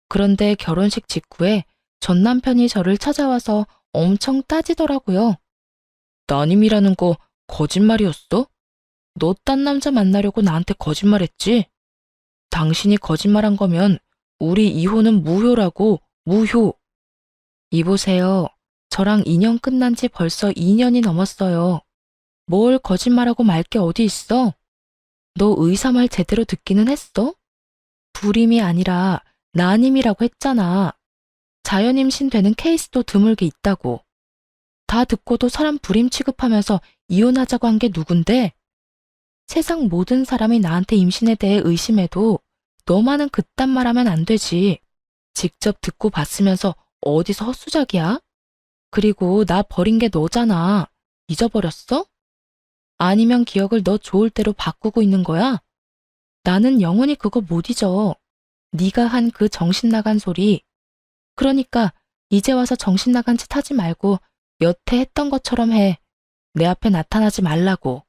그런데 결혼식 직후에 전 남편이 저를 찾아와서 엄청 따지더라고요. 난임이라는 거 거짓말이었어? 너 딴 남자 만나려고 나한테 거짓말했지? 당신이 거짓말한 거면 우리 이혼은 무효라고, 무효. 이보세요. 저랑 인연 끝난 지 벌써 2년이 넘었어요. 뭘 거짓말하고 말 게 어디 있어? 너 의사 말 제대로 듣기는 했어? 불임이 아니라 난임이라고 했잖아. 자연임신 되는 케이스도 드물게 있다고. 다 듣고도 사람 불임 취급하면서 이혼하자고 한 게 누군데? 세상 모든 사람이 나한테 임신에 대해 의심해도 너만은 그딴 말하면 안 되지. 직접 듣고 봤으면서 어디서 헛수작이야? 그리고 나 버린 게 너잖아. 잊어버렸어? 아니면 기억을 너 좋을 대로 바꾸고 있는 거야? 나는 영원히 그거 못 잊어. 네가 한 그 정신 나간 소리. 그러니까 이제 와서 정신 나간 짓 하지 말고 여태 했던 것처럼 해. 내 앞에 나타나지 말라고.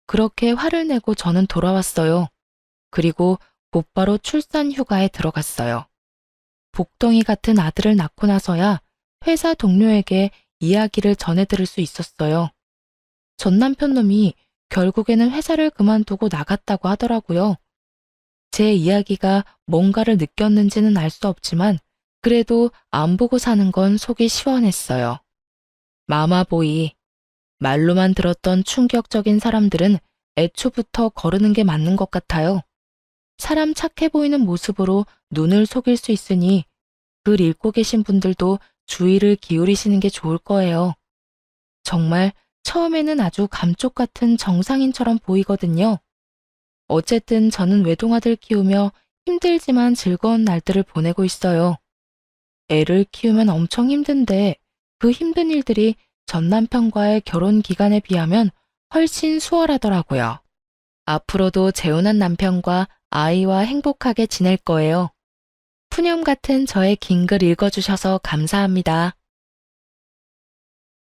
그렇게 화를 내고 저는 돌아왔어요. 그리고 곧바로 출산 휴가에 들어갔어요. 복덩이 같은 아들을 낳고 나서야 회사 동료에게 이야기를 전해 들을 수 있었어요. 전 남편 놈이 결국에는 회사를 그만두고 나갔다고 하더라고요. 제 이야기가 뭔가를 느꼈는지는 알 수 없지만 그래도 안 보고 사는 건 속이 시원했어요. 마마보이. 말로만 들었던 충격적인 사람들은 애초부터 거르는 게 맞는 것 같아요. 사람 착해 보이는 모습으로 눈을 속일 수 있으니 글 읽고 계신 분들도 주의를 기울이시는 게 좋을 거예요. 정말 처음에는 아주 감쪽 같은 정상인처럼 보이거든요. 어쨌든 저는 외동아들 키우며 힘들지만 즐거운 날들을 보내고 있어요. 애를 키우면 엄청 힘든데 그 힘든 일들이 전 남편과의 결혼 기간에 비하면 훨씬 수월하더라고요. 앞으로도 재혼한 남편과 아이와 행복하게 지낼 거예요. 푸념 같은 저의 긴 글 읽어주셔서 감사합니다.